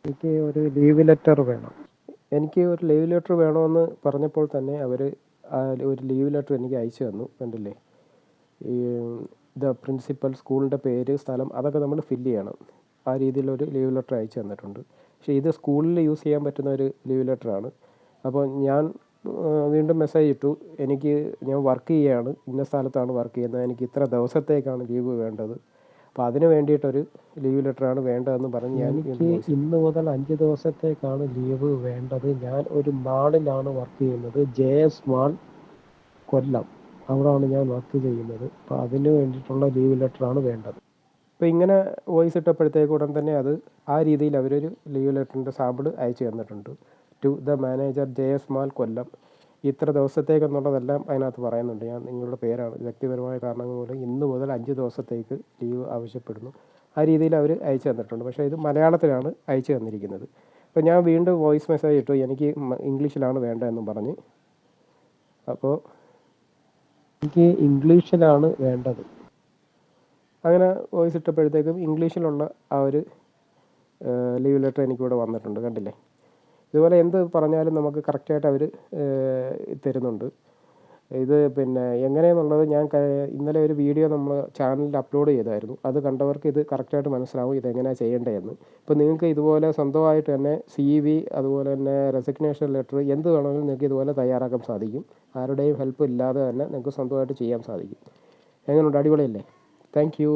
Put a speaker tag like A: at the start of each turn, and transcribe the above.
A: എനിക്ക് ഒരു leave letter വേണം.
B: എനിക്ക് ഒരു ലീവ് ലെറ്റർ വേണമെന്ന് പറഞ്ഞപ്പോൾ തന്നെ അവർ ഒരു ലീവ് ലെറ്റർ എനിക്ക് അയച്ചു തന്നു. കണ്ടില്ലേ, ഈ പ്രിൻസിപ്പൽ, സ്കൂളിൻ്റെ പേര്, സ്ഥലം, അതൊക്കെ നമ്മൾ ഫില്ല് ചെയ്യണം. ആ രീതിയിലൊരു ലീവ് ലെറ്റർ അയച്ചു തന്നിട്ടുണ്ട്. പക്ഷേ ഇത് സ്കൂളിൽ യൂസ് ചെയ്യാൻ പറ്റുന്ന ഒരു ലീവ് ലെറ്ററാണ്. അപ്പോൾ ഞാൻ വീണ്ടും മെസ്സേജ് ഇട്ടു, ഞാൻ വർക്ക് ചെയ്യുകയാണ്, ഇന്ന സ്ഥലത്താണ് വർക്ക് ചെയ്യുന്നത്, എനിക്ക് ഇത്ര ദിവസത്തേക്കാണ് ലീവ് വേണ്ടത്, അപ്പോൾ അതിന് വേണ്ടിയിട്ടൊരു ലീവ് ലെറ്ററാണ് വേണ്ടതെന്ന് പറഞ്ഞ് ഞാൻ
A: എനിക്ക്
B: വീണ്ടും വോയിസ് ഇട്ടു.
A: ഇന്ന് മുതൽ 5 ദിവസത്തേക്കാണ് ലീവ് വേണ്ടത്. ഞാൻ ഒരു മാളിലാണ് വർക്ക് ചെയ്യുന്നത്, JS മാൾ, കൊല്ലം. അവിടെയാണ് ഞാൻ വർക്ക് ചെയ്യുന്നത്. അപ്പോൾ അതിന് വേണ്ടിയിട്ടുള്ള ലീവ് ലെറ്ററാണ് വേണ്ടത്.
B: അപ്പോൾ ഇങ്ങനെ വോയിസ് ഇട്ടപ്പോഴത്തേക്ക് ഉടൻ തന്നെ ആ രീതിയിൽ അവരൊരു ലീവ് ലെറ്ററിൻ്റെ സാമ്പിൾ അയച്ചു തന്നിട്ടുണ്ട്. To the manager, JS mall, Kollam, ഇത്ര ദിവസത്തേക്കെന്നുള്ളതെല്ലാം അതിനകത്ത് പറയുന്നുണ്ട്. ഞാൻ നിങ്ങളുടെ പേരാണ്, വ്യക്തിപരമായ കാരണങ്ങൾ മൂലം ഇന്ന് മുതൽ 5 ദിവസത്തേക്ക് ലീവ് ആവശ്യപ്പെടുന്നു. ആ രീതിയിൽ അവർ അയച്ചു തന്നിട്ടുണ്ട്. പക്ഷേ ഇത് മലയാളത്തിലാണ് അയച്ചു തന്നിരിക്കുന്നത്. അപ്പോൾ ഞാൻ വീണ്ടും വോയിസ് മെസ്സേജ് ഇട്ടു, എനിക്ക് ഇംഗ്ലീഷിലാണ് വേണ്ടതെന്നും പറഞ്ഞ്. അപ്പോൾ
A: എനിക്ക് ഇംഗ്ലീഷിലാണ് വേണ്ടത്.
B: അങ്ങനെ വോയിസ് ഇട്ടപ്പോഴത്തേക്കും ഇംഗ്ലീഷിലുള്ള ആ ഒരു ലീവ് ലെറ്റർ എനിക്കിവിടെ വന്നിട്ടുണ്ട്. കണ്ടില്ലേ, ഇതുപോലെ എന്ത് പറഞ്ഞാലും നമുക്ക് കറക്റ്റായിട്ട് അവർ തരുന്നുണ്ട്. ഇത് പിന്നെ എങ്ങനെയെന്നുള്ളത് ഞാൻ ഇന്നലെ ഒരു വീഡിയോ നമ്മൾ ചാനലിൽ അപ്ലോഡ് ചെയ്തായിരുന്നു. അത് കണ്ടവർക്ക് ഇത് കറക്റ്റായിട്ട് മനസ്സിലാവും ഇതെങ്ങനെയാണ് ചെയ്യേണ്ടതെന്ന്. ഇപ്പോൾ നിങ്ങൾക്ക് ഇതുപോലെ സ്വന്തമായിട്ട് തന്നെ CV, അതുപോലെ തന്നെ റെസിഗ്നേഷൻ ലെറ്റർ, എന്ത് വേണമെങ്കിലും നിങ്ങൾക്ക് ഇതുപോലെ തയ്യാറാക്കാൻ സാധിക്കും. ആരുടെയും ഹെൽപ്പ് ഇല്ലാതെ തന്നെ നിങ്ങൾക്ക് സ്വന്തമായിട്ട് ചെയ്യാൻ സാധിക്കും. എങ്ങനെയുണ്ട്, അടിപൊളിയല്ലേ? Thank you.